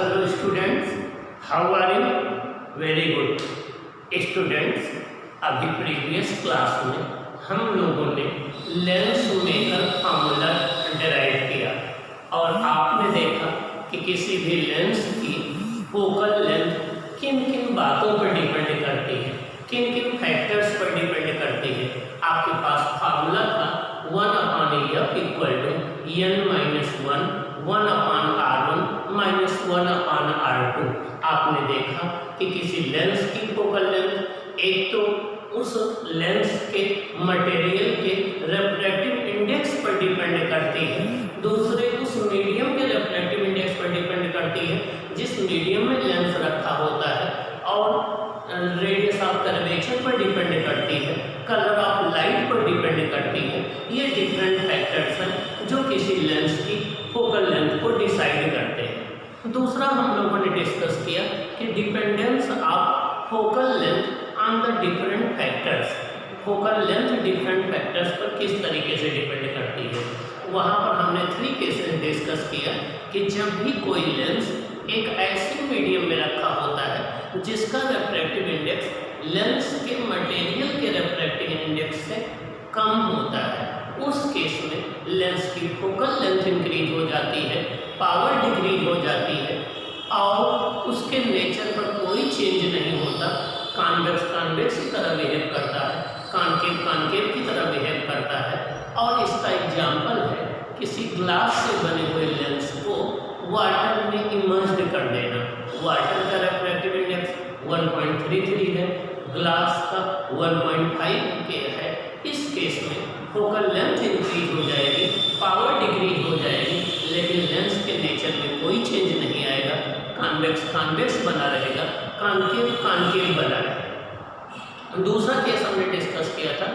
Hello students, how are you? Very good. Students, अभी previous class में हम लोगों ने लेंस मेकर फार्मूला डिराइव किया और आपने देखा कि किसी भी लेंस की फोकल लेंथ किन किन बातों पर डिपेंड करती है, किन किन फैक्टर्स पर डिपेंड करती है। आपके पास फार्मूला था 1/f equal to n-1 1/r1 minus 1/r2। आपने देखा कि किसी लेंस की फोकल लेंथ एक तो उस लेंस के मटेरियल के रिफ्रैक्टिव इंडेक्स पर डिपेंड करती है, दूसरे उस मीडियम के रिफ्रैक्टिव इंडेक्स पर डिपेंड करती है जिस मीडियम में लेंस रखा होता है, और रेडियस ऑफ कर्वेचर पर डिपेंड करती है, कलर ऑफ लाइट पर डिपेंड करती है। ये डिफरेंट फैक्टर्स हैं जो किसी लेंस की फोकल लेंथ को डिसाइड करते हैं। दूसरा हम लोगों ने डिस्कस किया कि dependence of focal length on the different factors. Focal length different factors पर किस तरीके से डिपेंड करती है। वहाँ पर हमने 3 केसेस डिस्कस किया कि जब भी कोई लेंस एक ऐसी मीडियम में रखा होता है जिसका रिफ्रैक्टिव इंडेक्स लेंस के मटेरियल के रिफ्रैक्टिव इंडेक्स से कम होता है, उस केस में लेंस की फोकल लेंथ इंक्रीज हो जाती है, पावर डिक्रीज हो जाती है और उसके नेचर पर कोई चेंज नहीं होता। कॉन्वेक्स कॉन्वेक्स की तरह बिहेव करता है, कॉनकेव कॉनकेव की तरह बिहेव करता है। और इसका एग्जाम्पल है किसी ग्लास से बने हुए लेंस को वाटर में इमर्ज्ड कर देना। वाटर का रिफ्रैक्टिव इंडेक्स 1.33 है, ग्लास का 1.5 के है। इस केस में फोकल लेंथ इंक्रीज हो जाएगी, पावर डिक्रीज हो जाएगी, लेकिन लेंस के नेचर में कोई चेंज नहीं आएगा। कॉन्वेक्स कॉन्वेक्स बना रहेगा, कॉनकेव कॉनकेव बना रहेगा। दूसरा केस हमने डिस्कस किया था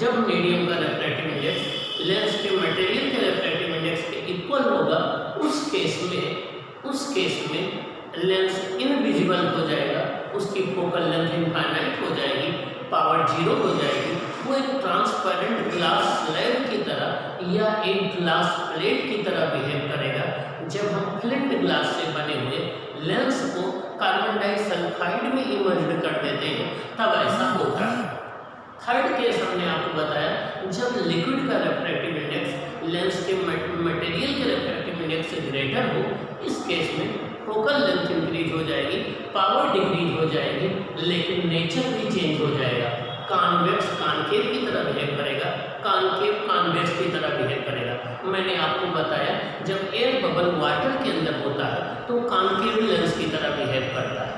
जब मीडियम का रिफ्रैक्टिव इंडेक्स लेंस के मटेरियल के रिफ्रैक्टिव इंडेक्स के इक्वल होगा, उस केस में लेंस इनविजिबल हो जाएगा, उसकी फोकल लेंथ इनफाइनाइट हो जाएगी, पावर 0 हो जाएगी। वो एक ट्रांसपेरेंट ग्लास स्लैब की तरह या एक ग्लास प्लेट की तरह बिहेव करेगा। जब हम फ्लिंट ग्लास से बने हुए लेंस को कार्बन डाइसल्फाइड में इमर्ज्ड कर देते हैं तब ऐसा होता है। थर्ड केस हमने आपको बताया जब लिक्विड का रिफ्रैक्टिव इंडेक्स लेंस के मटेरियल के रिफ्रैक्टिव इंडेक्स से ग्रेटर हो, इस केस में फोकल लेंथ इंक्रीज हो जाएगी, पावर डिक्रीज हो जाएगी, लेकिन नेचर भी चेंज हो जाएगा। कॉन्वेक्स कॉनकेव की तरह बिहेव करेगा, कॉनकेव कॉन्वेक्स की तरह बिहेव करेगा। मैंने आपको बताया जब एयर बबल वाटर के अंदर होता है तो कॉनकेव लेंस की तरह बिहेव करता है।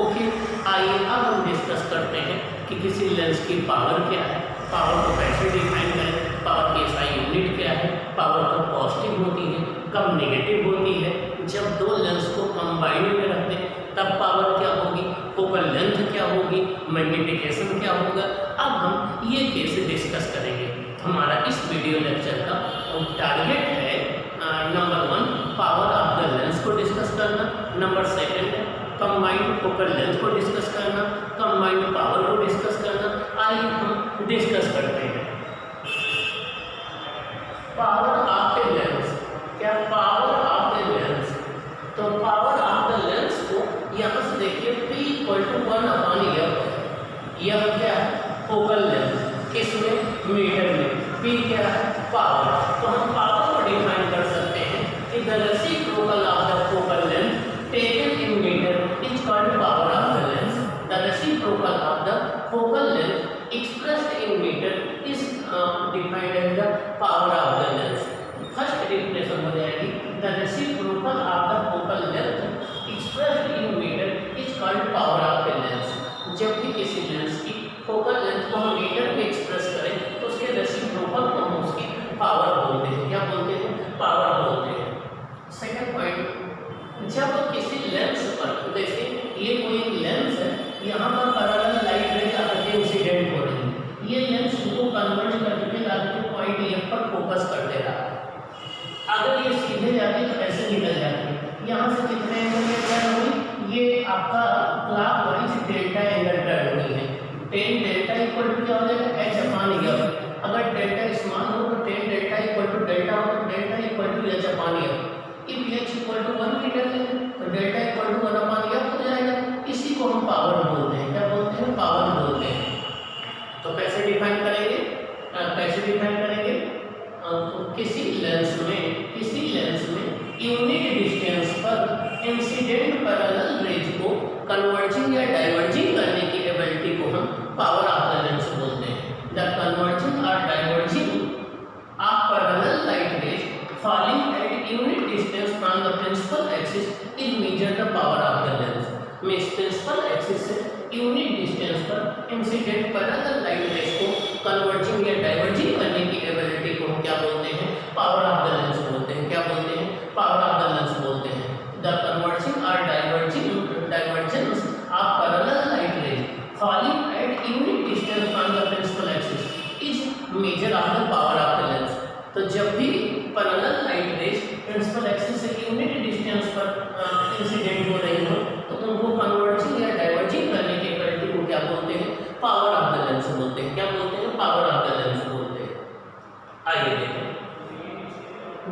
ओके, आइए अब हम डिस्कस करते हैं कि किसी लेंस की पावर क्या है, पावर को कैसे डिफाइन करें, पावर की SI यूनिट क्या है, पावर कब पॉजिटिव होती है, कब नेगेटिव होती है, जब दो लेंस को कंबाइन में रखते हैं तब पावर क्या होगी, फोकल लेंथ क्या होगी, मैग्नीफिकेशन क्या होगा। अब हम ये केस डिस्कस करेंगे। हमारा इस वीडियो लेक्चर का टारगेट है number 1 power of the lens को डिस्कस करना, नंबर 2 कंबाइंड फोकल लेंथ को डिस्कस करना, कंबाइंड पावर को डिस्कस करना। आइए हम डिस्कस करते हैं पावर ऑफ द लेंस। क्या पावर ऑफ द लेंस? तो पावर ऑफ द लेंस को यहाँ से देखिए P = 1/f। यह क्या है? Focal length. किसमें? मीटर में। P क्या है? पावर। तो हम पावर को डिफाइन कर सकते हैं कि the reciprocal of the focal length taken in meter is called power of the lens. The reciprocal of the focal length expressed in meter is defined as the power of the lens. First definition हो जाएगी the reciprocal of the focal length expressed in meter is called power of the lens. जब भी किसी lens की focal length को हम metre में express करें तो उसके रेसिप्रोकल को हम उसकी पावर बोलते हैं। क्या बोलते हैं? पावर बोलते हैं। सेकंड पॉइंट, जब किसी लेंस पर, देखिए ये कोई एक लेंस है, यहाँ पर पैरेलल लाइट रे आकर के इंसिडेंट हो रही है, ये लेंस को कन्वर्ट करके लाके पॉइंट F पर फोकस कर दे रहा है। अगर ये सीधे जाती तो ऐसे निकल जाती। यहाँ से कितने एंगल में टर्न हुई? ये आपका क्लॉकवाइज डेल्टा एंगल टर्न हुई है। 10 डेल्टा इक्वल टू क्या हो जाएगा? H/F। अगर डेल्टा स्मॉल हो तो 10 डेल्टा इक्वल टू डेल्टा हो तो delta equal to H/F। If H = 1 metre है तो डेल्टा इक्वल टू 1/f हो जाएगा। इसी को हम पावर बोलते हैं। क्या बोलते हैं? पावर बोलते हैं। तो कैसे डिफाइन करेंगे? तो किसी लेंस में यूनिट डिस्टेंस पर इंसिडेंट पैरेलल रेज को कन्वर्जिंग या डाइवर्जिंग करने की एबिलिटी को हम पावर ऑफ द लेंस बोलते हैं। द कन्वर्जिंग और diverging of parallel light raise falling at unit distance from the principal axis is measured the power of the lens। means principal axis से unit distance पर incident parallel light rays को converging या diverging करने की ability को हम क्या बोलते हैं? पावर ऑफ द लेंस बोलते हैं। क्या बोलते हैं? पावर ऑफ द लेंस बोलते हैं। द कन्वर्जिंग और divergence of parallel light raise falling at unit distance from the principal axis is measure of the power of the lens। तो जब भी parallel light rays principal axis से unit distance पर incident हो रही हो तो उनको कन्वर्जिंग या डाइवर्जिंग करने की एबिलिटी को क्या बोलते हैं? पावर ऑफ द लेंस बोलते हैं। क्या बोलते हैं? पावर ऑफ द लेंस बोलते हैं। आइए देखें,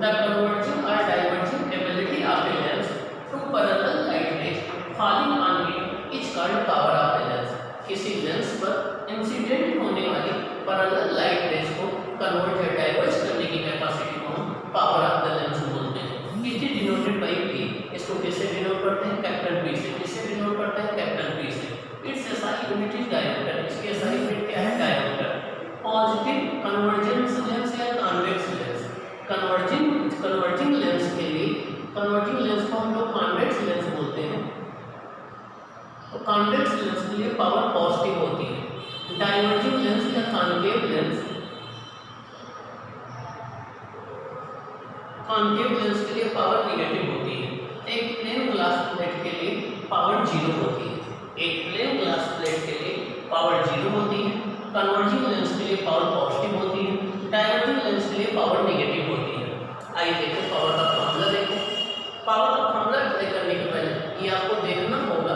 द कन्वर्जिंग और diverging ability of the lens to parallel light rays falling on it is called power of the lens. किसी लेंस पर इंसिडेंट होने वाली पैरेलल लाइट रेज को कन्वर्ट या डाइवर्ज करने की कैपेसिटी को हम पावर ऑफ द लेंस बोलते हैं। It is denoted by P। इसको किससे डिनोट करते हैं? कैपिटल P से। किससे डिनोट करते हैं? कैपिटल P से। It's SI unit is diameter. इसकी SI यूनिट क्या है? डायमीटर। पॉजिटिव कन्वर्जेंस लेंस या कॉन्वेक्स लेंस। कन्वर्जिंग लेंस के लिए, कन्वर्जिंग लेंस को हम लोग कॉन्वेक्स लेंस बोलते हैं। तो कॉन्वेक्स लेंस के लिए पावर पॉजिटिव होती है। डाइवर्जिंग लेंस या कॉन्केव लेंस, कॉन्केव लेंस के लिए पावर नेगेटिव होती है। एक प्लेन ग्लास प्लेट के लिए पावर 0 होती है। एक प्लेन ग्लास प्लेट के लिए पावर 0 होती है। कन्वर्जिंग लेंस के लिए पावर पॉजिटिव होती है। डाइवर्जिंग लेंस के लिए पावर नेगेटिव होती है। आइए देखें पावर का फॉर्मूला देखें। पावर का फॉर्मूला अप्लाई करने के पहले ये आपको देखना होगा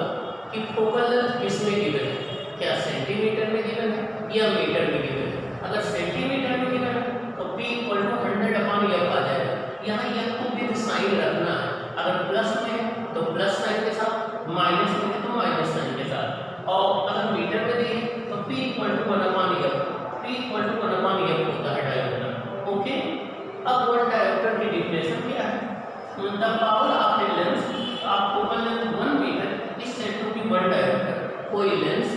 कि फोकल लेंथ किस में गिवन है। क्या सेंटीमीटर में गिवन है या मीटर में गिवन है? अगर सेंटीमीटर में गिवन है तो P = 100/f आ जाएगा। यहाँ यह को विद साइन रखना है। अगर प्लस में है तो प्लस साइन के साथ, माइनस में है तो माइनस साइन के साथ। और अगर मीटर में दिए तो P = 1/f। P = 1/f होता है डायोमीटर। ओके, अब 1 डायोमीटर की डेफिनेशन क्या है? The power of a lens of focal length 1 metre is said to be 1 dioptre. कोई लेंस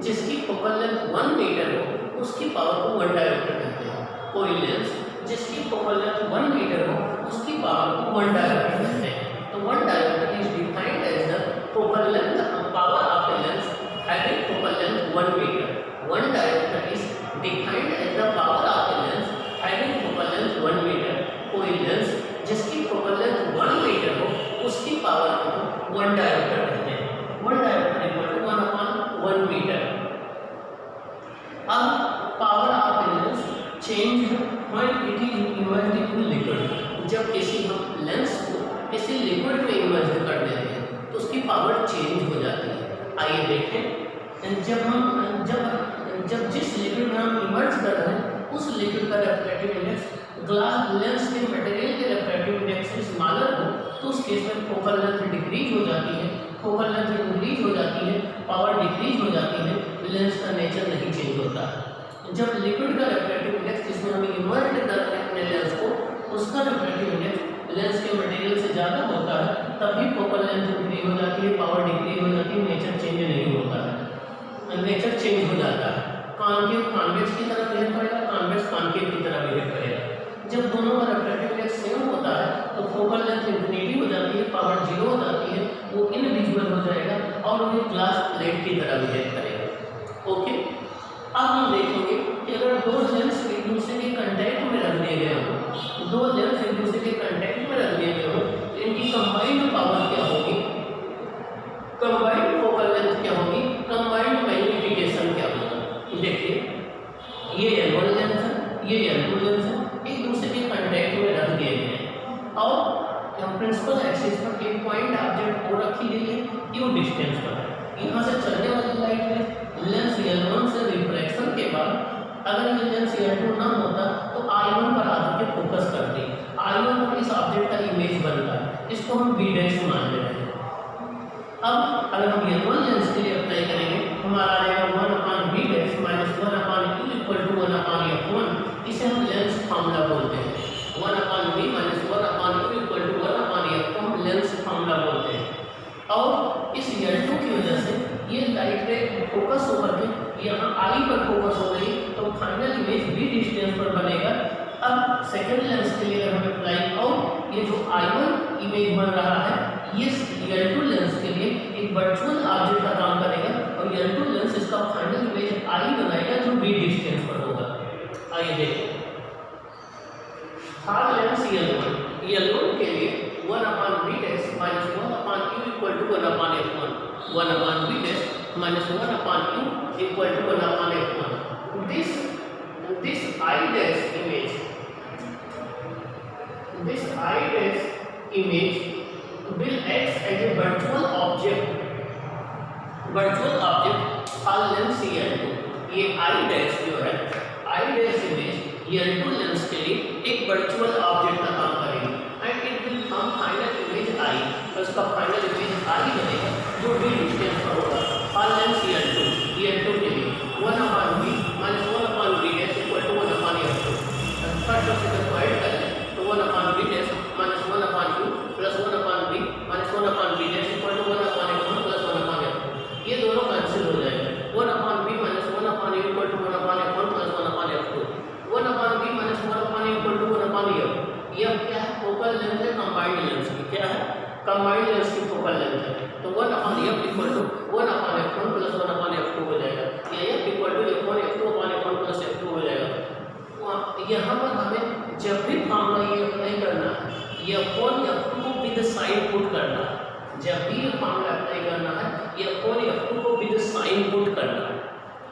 जिसकी फोकल लेंथ 1 मीटर हो उसकी पावर को 1 डायोमीटर कहते हैं। कोई लेंस जिसकी फोकल लेंथ 1 मीटर हो उसकी पावर को 1 डायोमीटर कहते हैं। तो 1 dioptre is defined as the focal length power of a lens having focal length 1 metre. 1 dioptre is defined as the power of a lens having focal length 1 metre. कोई lens जिसकी focal length 1 metre हो उसकी power को 1 dioptre कहते हैं। 1 dioptre = 1/1 metre. अब power of a lens change when it is immersed in liquid। जब किसी हम लेंस को किसी लिक्विड में इमर्ज कर देते हैं तो उसकी पावर चेंज हो जाती है। आइए देखें, जब जिस लिक्विड में हम इमर्ज कर रहे हैं उस लिक्विड का रिफ्रैक्टिव इंडेक्स ग्लास लेंस के मटेरियल के रिफ्रैक्टिव इंडेक्स से स्मॉलर हो तो उस केस में फोकल लेंथ डिक्रीज हो जाती है। फोकल लेंथ इंक्रीज हो जाती है, पावर डिक्रीज हो जाती है, लेंस का नेचर नहीं चेंज होता है। जब लिक्विड का रिफ्रैक्टिव इंडेक्स जिसमें हम इमर्ज कर रहे हैं अपने लेंस को उसका रिफ्रैक्टिव इंडेक्स लेंस के मटेरियल से ज़्यादा होता है तभी फोकल लेंथ इंक्रीज हो जाती है, पावर डिक्रीज हो जाती है, नेचर चेंज नहीं होता है, नेचर चेंज हो जाता है। कॉन्केव कॉन्वेक्स की तरह बिहेव करेगा, कॉन्वेक्स कॉन्केव की तरह बिहेव करेगा। जब दोनों का रिफ्रैक्टिव इंडेक्स सेम होता है तो फोकल लेंथ इंफिनिटी हो जाती है, पावर 0 हो जाती है, वो इनविजिबल हो जाएगा और वो ग्लास प्लेट की तरह बिहेव करेगा। ओके, अब हम देखेंगे कि अगर दो लेंस एक दूसरे के कांटेक्ट में रख दिए गए हो, दो लेंस एक दूसरे के कांटेक्ट में रख दिए गए हो तो इनकी कंबाइंड पावर क्या होगी, कंबाइंड फोकल लेंथ क्या होगी, कंबाइंड मैग्नीफिकेशन क्या होगा। देखिए ये L1 लेंस है, ये L2 लेंस है, एक दूसरे के कांटेक्ट में रख दिए गए हैं और प्रिंसिपल एक्सिस पर एक पॉइंट ऑब्जेक्ट को रखी गई है, यू डिस्टेंस पर है। यहाँ से चलने वाली लाइट है लेंस L1 से रिफ्रैक्शन के बाद अगर ये लेंस L2 ना होता तो I1 पर आकर फोकस करती, I1 पर इस ऑब्जेक्ट का इमेज बनता है, इसको हम B' मान ले रहे हैं। फार्मूला बोलते हैं। 1/v minus 1/u equal to 1/f को हम लेंस फार्मूला बोलते हैं। और इस L2 की वजह से ये लाइट रे फोकस होकर के यहाँ आई पर फोकस हो गई, तो फाइनल इमेज भी डिस्टेंस पर बनेगा। अब सेकंड लेंस के लिए हम अप्लाई, और ये जो I1 इमेज बन रहा है ये L2 लेंस के लिए एक वर्चुअल ऑब्जेक्ट का काम करेगा, और L2 लेंस इसका फाइनल इमेज I बनाएगा जो भी डिस्टेंस पर होगा। आइए देखें, थर्ड लेंस L1 के लिए 1/v dash minus 1/u equal to 1/f1, 1/v dash minus 1/u equal to 1/f1। This I dash image will act as a virtual object for lens L2। ये I dash जो है, I dash image L2 lens के लिए एक virtual object का काम करेगी, and it will form final image I। तो इसका फाइनल इमेज I बनेगा जो भी डिस्टेंस पर होगा फॉर लेंस L2 के लिए 1/v minus 1/v dash equal to 1/f2। First और सेकंड को ऐड कर लें तो 1/v dash minus 1/u plus 1/v minus 1/v dash equal to 1/f1 plus 1/f2। ये दोनों कैंसिल हो जाएंगे। 1/v minus 1/u equal to 1/f1 plus 1/f2। 1/v minus 1/u equal to 1/f। ये अब क्या है, फोकल लेंथ है combined lens की। क्या है, कंबाइंड लेंस की फोकल लेंथ है। तो 1/f equal to 1/f1 plus 1/f2 हो जाएगा, या f equal to f1 plus f2 हो जाएगा। यहाँ पर हमें जब भी फार्मूला ये अप्लाई करना है, f1 f2 को विद साइन पुट करना है। जब भी ये फार्मूला अप्लाई करना है, f1 f2 को विद साइन पुट करना है।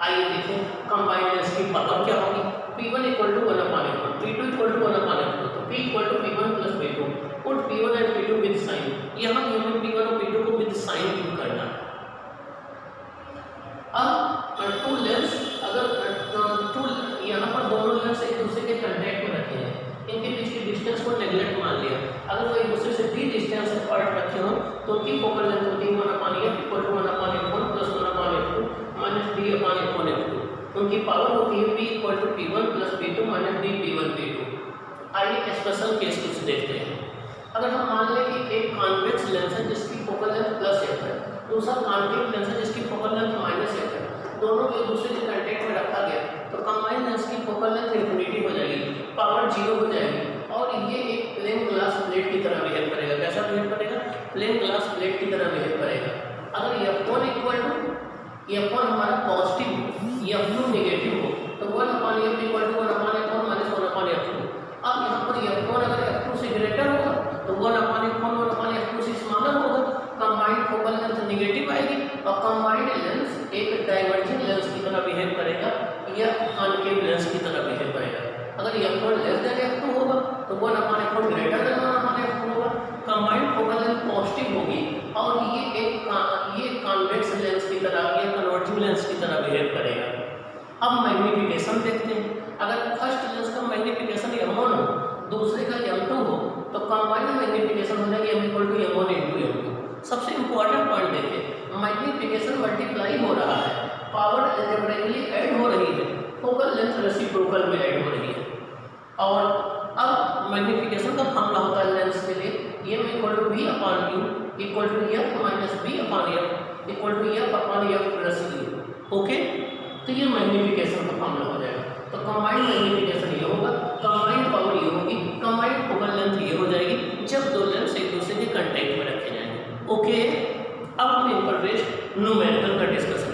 आइए देखें, कंबाइंड लेंस की पावर क्या होगी, P1 equal to 1/f1, P2 equal to 1/f2, तो P equal to P1 plus P2। Put P1 and P2 with sign, यहाँ हमें P1 और P2 को विद साइन पुट करना है। अब टू लेंस, अगर यहाँ पर दोनों लेंस एक दूसरे के कांटेक्ट में रखे हैं, इनके बीच की डिस्टेंस को नेगलेक्ट मान लिया। अगर वो एक दूसरे से d डिस्टेंस अपार्ट रखे हो तो उनकी फोकल लेंथ होती है 1/f equal to 1/f1 plus 1/f2 minus d/f1f2। उनकी पावर होती है p equal to p1 plus p2 minus d p1 p2। आइए स्पेशल केस कुछ देखते हैं। अगर हम मान लें कि एक कॉन्वेक्स लेंस है जिसकी फोकल लेंथ प्लस f है, दूसरा कॉन्केव लेंस है जिसकी फोकल लेंथ माइनस f है, दोनों को एक दूसरे के कांटेक्ट में रखा गया, तो कंबाइंड लेंस की फोकल लेंथ इन्फिनिटी हो जाएगी, पावर 0 हो जाएगी, और ये एक प्लेन ग्लास प्लेट की तरह बिहेव करेगा। कैसा बिहेव करेगा, प्लेन ग्लास प्लेट की तरह बिहेव करेगा। अगर f1 इक्वल टू f1 हमारा पॉजिटिव हो, f2 नेगेटिव हो, तो 1/f equal to 1/f1 minus 1/f2। अब यहाँ पर f1 अगर f2 से ग्रेटर होगा तो 1/f1 1/f2 से स्मॉलर होगा, कंबाइंड फोकल लेंथ नेगेटिव आएगी, और कंबाइंड लेंस एक डाइवर्जिंग लेंस की तरह बिहेव करेगा या कॉनकेव लेंस की तरह बिहेव करेगा। अगर f1 लेस देन f2 होगा तो 1/f1 ग्रेटर देन 1/f2 होगा, कंबाइंड फोकल लेंथ पॉजिटिव होगी, और ये कॉन्वेक्स लेंस की तरह या कन्वर्जिंग लेंस की तरह बिहेव करेगा। अब मैग्नीफिकेशन देखते हैं। अगर फर्स्ट लेंस का मैग्नीफिकेशन m1 हो, दूसरे का m2 हो, तो कंबाइंड मैग्नीफिकेशन हो जाएगी m equal to m1 into m2। सबसे इंपॉर्टेंट पॉइंट देखें, मैग्नीफिकेशन मल्टीप्लाई हो रहा है, पावर अलजेब्रिकली ऐड हो रही है, फोकल लेंथ रेसिप्रोकल में ऐड हो रही है। और अब मैग्नीफिकेशन का फॉर्मूला होता है लेंस के लिए m equal to v/u equal to f minus v/f equal to f/f plus u। Okay, तो ये मैग्नीफिकेशन का फॉर्मूला हो जाएगा। तो कंबाइंड मैग्नीफिकेशन ये होगा, कंबाइंड पावर ये होगी, कंबाइंड फोकल लेंथ ये हो जाएगी जब दो लेंस एक दूसरे के कांटेक्ट में रखे जाएंगे। ओके, अब हम इन पर बेस्ड न्यूमेरिकल का डिस्कशन